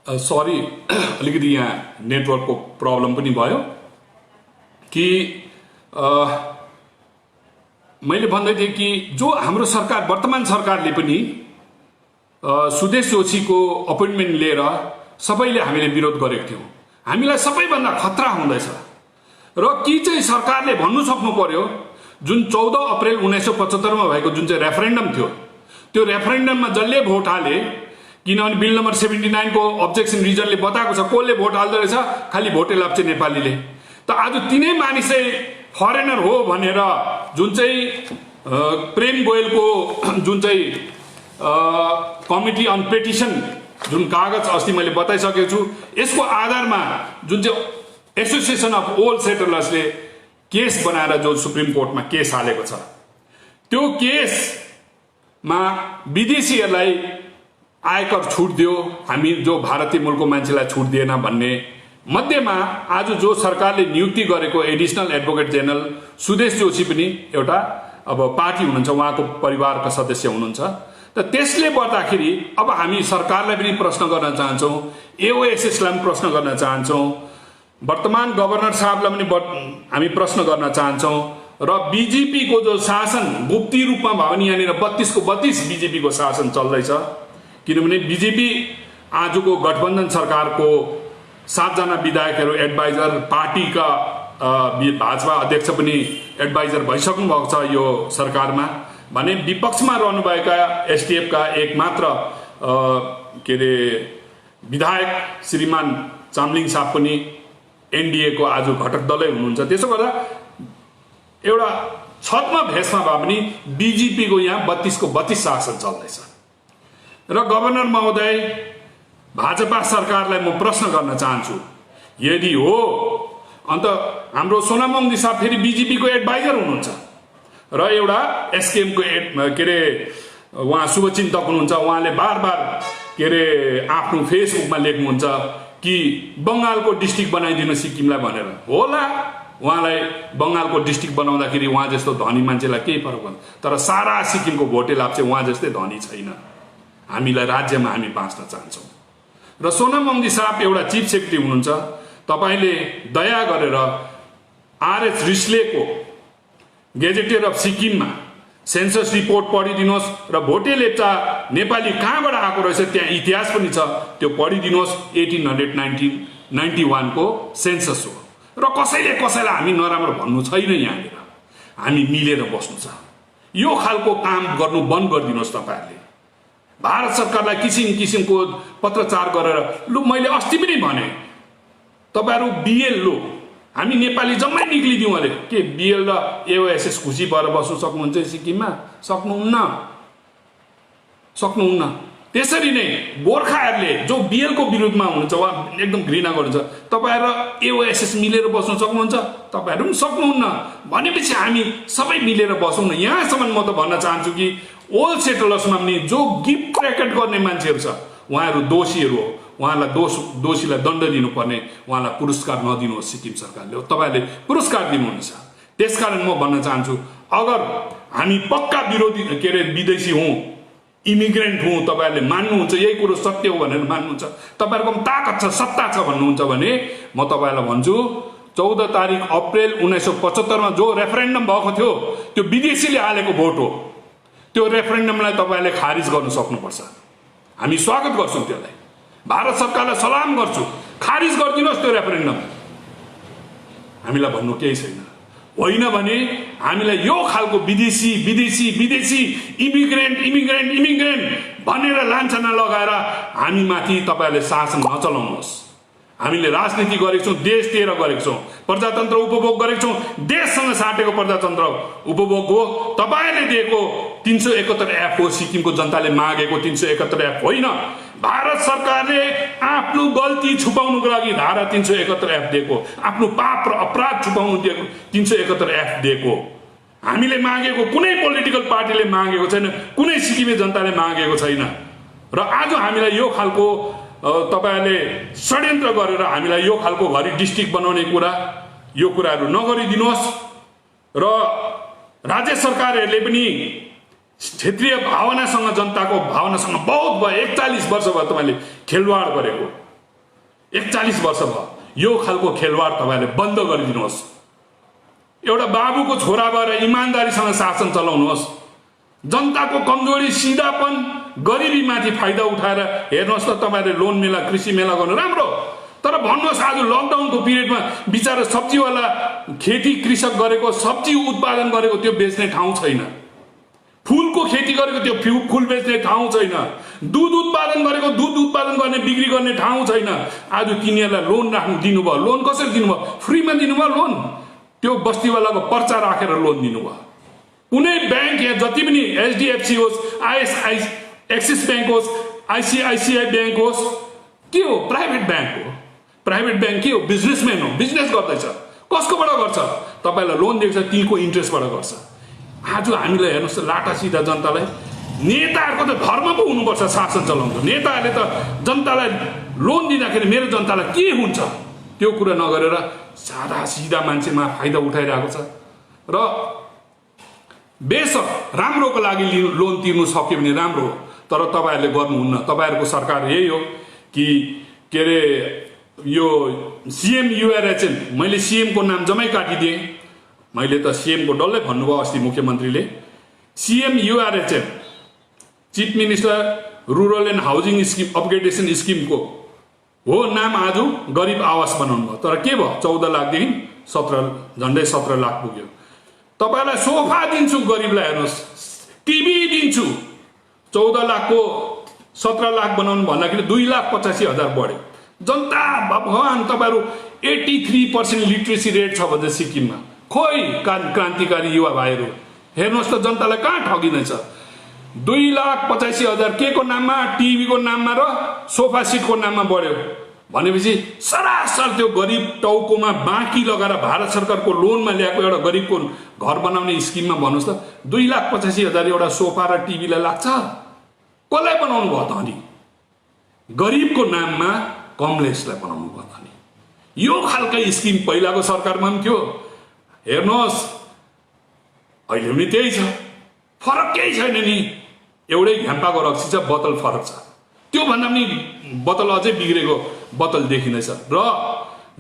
Sorry अलिकति यहाँ नेटवर्कको प्रब्लम पनि भयो कि मैले भन्दै थिएँ कि जो हाम्रो सरकार वर्तमान सरकारले पनि सुदेश जोशीको अपोइन्टमेन्ट लिएर सबैले हामीले विरोध गरेको थियौँ। हामीलाई सबैभन्दा खतरा हुँदैछ र कि चाहिँ सरकारले भन्नु सक्नु पर्यो जुन 14 अप्रिल 1975 मा भएको जुन चाहिँ रेफरेन्डम थियो त्यो रेफरेन्डममा जसले भोट हाले किनभने बिल नम्बर 79 को अब्जेक्सन रिजनले बताएको छ कसले भोट हाल्दो रहेछ खालि भोटे लाप्चे नेपालीले। त आज तिनै मानिसै फरेनर हो भनेर जुन चाहिँ प्रेम गोयलको जुन चाहिँ कमिटी अन पेटिसन जुन कागज अस्ति मैले बताइसकेको छु यसको आधारमा जुन चाहिँ एसोसिएसन अफ ओल्ड सेटलर्सले केस बनाएर जो सुप्रिम कोर्टमा केस हालेको छ त्यो केसमा विदेशीहरूलाई आयकर छुट दियो हामी जो भारतीय मूलको मान्छेलाई छुट दिएन भन्ने मध्येमा आज जो सरकारले नियुक्ति गरेको additional advocate general Sudesh Joshi पनि एउटा अब पार्टी हुनुहुन्छ उहाँको परिवारका सदस्य हुनुहुन्छ। त त्यसले गर्दाखेरि अब हामी सरकारलाई पनि प्रश्न गर्न चाहन्छौँ एओएसएसलाई पनि प्रश्न गर्न चाहन्छौँ वर्तमान गभर्नर साहबलाई पनि हामी प्रश्न गर्न चाहन्छौँ र बीजेपी को जो शासन गुप्ती रूपमा भयो भने यहाँनिर 32 को 32 बीजेपी को शासन चल्दैछ किनभने बीजेपी आजको गठबन्धन सरकारको 7 जना विधायकहरू एडभाइजर पार्टीका भाजपा अध्यक्ष पनि एडभाइजर भइसक्नु भएको छ यो सरकारमा भने विपक्षमा रहनुभएका एसडीएफ का एक मात्र के रे विधायक श्रीमान चामलिङ साहब पनि एनडीए को आज घटक दलै हुनुहुन्छ। त्यसो गर्दा एउटा छतमा भेषमा भए पनि बीजेपी को यहाँ 32 को 32 शासन चल्दैछ र गभर्नर महोदय भाजपा सरकारलाई म प्रश्न गर्न चाहन्छु यदि हो अन्त हाम्रो सोनाम वाङदी साहब फेरि बीजेपी को एडभाइजर हुनुहुन्छ र एउटा एसकेएम को के रे उहाँ शुभचिन्तक हुनुहुन्छ उहाँले बार बार के रे आफ्नो फेसबुकमा लेख्नुहुन्छ कि बंगालको डिस्ट्रिक्ट बनाइदिनु सिक्किमलाई भनेर होला उहाँलाई बंगालको डिस्ट्रिक्ट बनाउँदाखेरि उहाँ जस्तो धनी मान्छेलाई केही फरक पर्दैन तर सारा सिक्किमको भोटे लाप्चे उहाँ जस्तै धनी छैन। हामीलाई राज्यमा हामी बाँच्न चाहन्छौँ र सोनाम वाङदी साहब एउटा चिफ सेक्रेटरी हुनुहुन्छ तपाईले दया गरेर आरएच रिस्लेको गेजेटियर अफ सिक्किममा सेन्सस रिपोर्ट पढिदिनुहोस् र भोटे लेप्चा नेपाली कहाँबाट आएको रहेछ त्यहाँ इतिहास पनि छ त्यो पढिदिनुहोस् 1891 को सेन्सस हो र कसैले कसैलाई हामी नराम्रो भन्नु छैन यहाँनिर हामी मिलेर बस्नु छ यो खालको काम गर्नु बन्द गरिदिनुहोस्। तपाईहरुले भारत सरकारलाई किसिम किसिमको पत्रचार गरेर लु मैले अस्ति पनि भने तपाईहरु बीएल लो हामी नेपाली जम्मै निक्लिदिउँ अरे के बीएल र एओएसएस खुसी भएर बस्नु सक्नुहुन्छ सिक्किममा सक्नुहुन्न। त्यसरी नै गोर्खाहरूले जो बीएल को विरुद्धमा हुनुहुन्छ वा एकदम घृणा गर्नुहुन्छ तपाईहरु एओएसएस मिलेर बस्नु सक्नुहुन्छ तपाईहरु पनि सक्नुहुन्न भनेपछि हामी सबै मिलेर बसौँ न। यहाँसम्म म त भन्न चाहन्छु कि ओल्ड सेटलर्समा पनि जो गिफ्ट र्याकेट गर्ने मान्छेहरू छ उहाँहरू दोषीहरू हो उहाँलाई दोषीलाई दण्ड दिनुपर्ने उहाँलाई पुरस्कार नदिनुहोस् सिक्किम सरकारले तपाईहरुले पुरस्कार दिनुहुनेछ। त्यसकारण म भन्न चाहन्छु अगर हामी पक्का विरोधी के रे विदेशी हौं इमिग्रेन्ट हौं तपाईहरुले मान्नुहुन्छ यही कुरो सत्य हो भनेर मान्नुहुन्छ तपाईहरुको ताकत छ सत्ता छ भन्नुहुन्छ भने म तपाईहरुलाई भन्छु 14 तारिक अप्रिल 1975 मा जो रेफरेन्डम भएको थियो त्यो विदेशीले हालेको भोट हो त्यो रेफरेन्डमलाई तपाईहरुले खारिज गर्न सक्नुपर्छ। हामी स्वागत गर्छौं त्यसलाई भारत सरकारलाई सलाम गर्छु खारिज गरिदिनुहोस् त्यो रेफरेन्डम हामीलाई भन्नु केही छैन होइन भने हामीलाई यो खालको विदेशी इमिग्रेन्ट भनेर लान्छना लगाएर हामी माथि तपाईहरुले शासन नचलाउनुहोस्। हामीले राजनीति गरेको छौं देश दिएर गरेको छौं प्रजातन्त्र उपभोग गरेको छौं देशसँग साटेको प्रजातन्त्र उपभोग हो तपाईहरुले दिएको 371 एफ हो सिक्किमको जनताले मागेको 371 एफ होइन भारत सरकारले आफ्नो गल्ती छुपाउनको लागि धारा 371 एफ दिएको आफ्नो पाप र अपराध छुपाउनु दिएको 371 एफ दिएको हामीले मागेको कुनै पोलिटिकल पार्टीले मागेको छैन कुनै सिक्किमे जनताले मागेको छैन र आज हामीलाई यो खालको तपाईहरुले षड्यन्त्र गरेर हामीलाई यो खालको घरि डिस्ट्रिक्ट बनाउने कुरा यो कुराहरु नगरिदिनुहोस् र राज्य सरकारहरुले पनि क्षेत्रीय भावनासँग जनताको भावनासँग बहुत भयो 41 वर्ष भयो तपाईले खेलवाड गरेको 41 वर्ष भयो। यो खालको खेलवाड तपाईँले बन्द गरिदिनुहोस्। एउटा बाबुको छोरा भएर इमान्दारीसँग शासन चलाउनुहोस्। जनताको कमजोरी, सिधापन, गरिबीमाथि फाइदा उठाएर हेर्नुहोस् त तपाईँले लोन मेला, कृषि मेला गर्नु राम्रो, तर भन्नुहोस् आज लकडाउनको पिरियडमा बिचारा सब्जीवाला खेती कृषक गरेको सब्जी उत्पादन गरेको त्यो बेच्ने ठाउँ छैन, फुलको खेती गरेको त्यो फुल बेच्ने ठाउँ छैन, दुध उत्पादन गरेको दुध उत्पादन गर्ने बिक्री गर्ने ठाउँ छैन। आज तिनीहरूलाई लोन राख्नु दिनुभयो। लोन कसरी दिनुभयो? फ्रीमा दिनुभयो लोन। त्यो बस्तीवालाको पर्चा राखेर लोन दिनुभयो। कुनै ब्याङ्क यहाँ जति पनि एचडिएफसी होस्, एक्सिस ब्याङ्क होस्, आइसिआइसिआई ब्याङ्क होस्, के हो? प्राइभेट ब्याङ्क हो। प्राइभेट ब्याङ्क के हो? बिजनेसम्यान हो, बिजनेस गर्दैछ। कसकोबाट गर्छ? तपाईँलाई लोन दिएको छ तिनको इन्ट्रेस्टबाट गर्छ। आज हामीलाई हेर्नुहोस् लाटा सिधा जनतालाई, नेताहरूको त धर्म पो हुनुपर्छ शासन चलाउँछ। नेताहरूले त जनतालाई लोन दिँदाखेरि मेरो जनतालाई के हुन्छ त्यो कुरा नगरेर सादा सिधा मान्छेमा फाइदा उठाइरहेको छ। र बेसक राम्रोको लागि लोन तिर्नु सक्यो भने राम्रो हो, तर तपाईँहरूले गर्नुहुन्न। तपाईँहरूको सरकार यही हो कि के अरे यो सिएम युआरएचएन, मैले सिएमको नाम जम्मै काटिदिएँ। मैले त सिएमको डल्लै भन्नुभयो अस्ति मुख्यमन्त्रीले। CM URHN, chief minister rural and housing scheme upgradation स्किमको हो नाम आज गरिब आवास बनाउनु भयो। तर के भयो? 14 लाखदेखि झन्डै 17 लाख पुग्यो। तपाईँलाई सोफा दिन्छु गरिबलाई, हेर्नुहोस् टिभी दिन्छु। 14 लाखको 17 लाख बनाउनु भन्दाखेरि 2,85,000 बढ्यो। जनता भगवान, तपाईँहरू 83% लिट्रेसी रेट छ भन्छ सिक्किममा। खोइ क्रान्तिकारी युवा भाइहरू हेर्नुहोस् त जनतालाई कहाँ ठगिँदैछ। 2,85,000 के को नाममा? टिभीको नाममा र सोफा सिटको नाममा बढ्यो भनेपछि सरासर त्यो गरिब टाउकोमा बाँकी लगाएर भारत सरकारको लोनमा ल्याएको एउटा गरिबको घर बनाउने स्किममा भन्नुहोस् त 2,85,000 एउटा सोफा र टिभीलाई लाग्छ? कसलाई बनाउनु भयो त? अनि गरिबको नाममा कमलेसलाई बनाउनु भयो त? अनि यो खालको स्किम पहिलाको सरकारमा पनि थियो। हेर्नुहोस् अहिले पनि त्यही छ, फरक केही छैन नि। एउटै घ्याम्पाको रक्सी छ, बोतल फरक छ। त्यो भन्दा पनि बोतल अझै बिग्रेको बोतल देखिँदैछ। र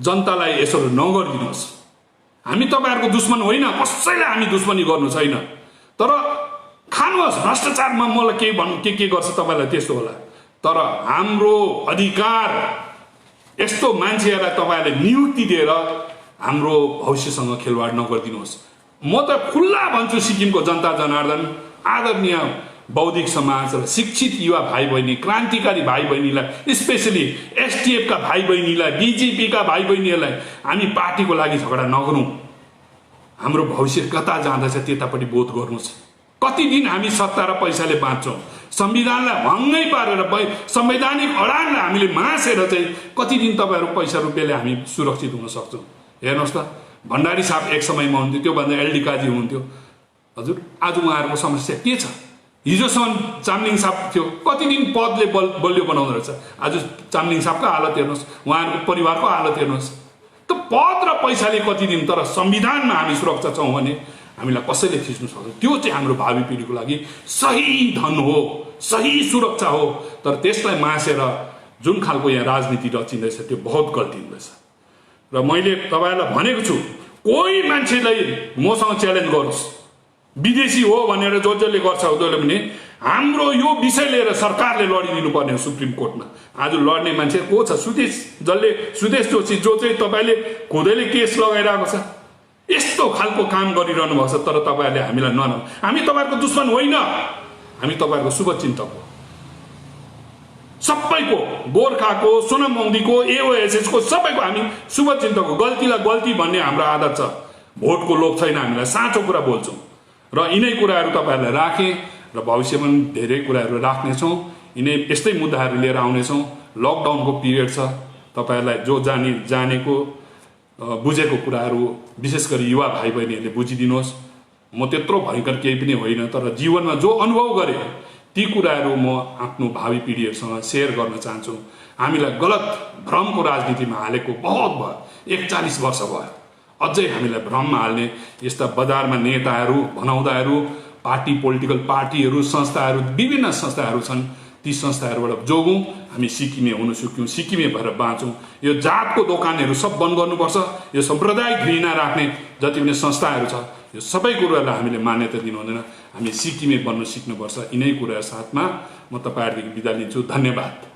जनतालाई यसो नगरिदिनुहोस्। हामी तपाईँहरूको दुश्मन होइन, कसैलाई हामी दुश्मनी गर्नु छैन, तर खानुहोस् भ्रष्टाचारमा मलाई के गर्छ तपाईँलाई त्यस्तो होला। तर हाम्रो अधिकार यस्तो मान्छेहरूलाई तपाईँहरूले नियुक्ति दिएर हाम्रो भविष्यसँग खेलवाड नगरिदिनुहोस्। म त खुल्ला भन्छु सिक्किमको जनता जनार्दन, आदरणीय बौद्धिक समाज र शिक्षित युवा भाइ बहिनी, क्रान्तिकारी भाइ बहिनीलाई, स्पेसली एसटिएफका भाइ बहिनीलाई, बिजेपीका भाइ बहिनीहरूलाई हामी पार्टीको लागि झगडा नगरौँ। हाम्रो भविष्य कता जाँदैछ त्यतापट्टि बोध गर्नुहोस्। कति दिन हामी सत्ता र पैसाले बाँच्छौँ? संविधानलाई भङ्गै पारेर संवैधानिक अडानलाई हामीले मासेर चाहिँ कति दिन तपाईँहरू पैसा रुपियाँले हामी सुरक्षित हुन सक्छौँ? हेर्नुहोस् त, भण्डारी साहब एक समयमा हुन्थ्यो, त्योभन्दा एलडी काजी हुन्थ्यो। हजुर आज उहाँहरूको समस्या के छ? हिजोसम्म चामलिङ साहब थियो, कति दिन पदले बलियो बनाउँदो रहेछ। आज चामलिङ साहबको हालत हेर्नुहोस्, उहाँहरूको परिवारको हालत हेर्नुहोस्। त पद र पैसाले कति दिन, तर संविधानमा हामी सुरक्षा छौँ भने हामीलाई कसैले थिच्नु सक्छ। त्यो चाहिँ हाम्रो भावी पिँढीको लागि सही धन हो, सही सुरक्षा हो। तर त्यसलाई मासेर जुन खालको यहाँ राजनीति रचिँदैछ त्यो बहुत गल्ती हुँदैछ। र मैले तपाईँलाई भनेको छु, कोही मान्छेलाई मसँग च्यालेन्ज गरोस्, विदेशी हो भनेर जसले गर्छ उसले पनि हाम्रो यो विषय लिएर सरकारले लडिदिनु पर्ने हो सुप्रिम कोर्टमा। आज लड्ने मान्छे को छ? सुदेश जोशी, जो चाहिँ तपाईँले खुदैले केस लगाइरहेको छ। यस्तो खालको काम गरिरहनु भएको छ। तर तपाईँहरूले हामीलाई हामी तपाईँहरूको दुश्मन होइन, हामी तपाईँहरूको शुभचिन्तक हो। सबैको, गोर्खाको, सोनामङ्दीको, एओएसएसको, सबैको हामी शुभचिन्तक हो। गल्तीलाई गल्ती भन्ने हाम्रो आदत छ। भोटको लोभ छैन हामीलाई, साँचो कुरा बोल्छौँ। र यिनै कुराहरू तपाईँहरूलाई राखेँ र भविष्यमा पनि धेरै कुराहरू राख्नेछौँ। यिनै यस्तै मुद्दाहरू लिएर आउनेछौँ। लकडाउनको पिरियड छ, तपाईँहरूलाई जो जानेको बुझेको कुराहरू विशेष गरी युवा भाइ बहिनीहरूले बुझिदिनुहोस्। म त्यत्रो भयङ्कर केही पनि होइन, तर जीवनमा जो अनुभव गरेँ ती कुराहरू म आफ्नो भावी पिँढीहरूसँग सेयर गर्न चाहन्छु। हामीलाई गलत भ्रमको राजनीतिमा हालेको बहुत भयो, 41 वर्ष भयो। अझै हामीलाई भ्रममा हाल्ने यस्ता बजारमा नेताहरू, भनाउँदाहरू, पोलिटिकल पार्टीहरू, संस्थाहरू, विभिन्न संस्थाहरू छन्। ती संस्थाहरूबाट जोगौँ, हामी सिक्किमे हुन सक्यौँ, सिक्किमे भएर बाँचौँ। यो जातको दोकानहरू सब बन्द गर्नुपर्छ। यो साम्प्रदायिक घृणा राख्ने जति पनि संस्थाहरू छ यो सबै कुराहरूलाई हामीले मान्यता दिनु हुँदैन। हामी सिक्किमे बन्न सिक्नुपर्छ। यिनै कुरा साथमा म तपाईँहरूदेखि बिदा लिन्छु। धन्यवाद।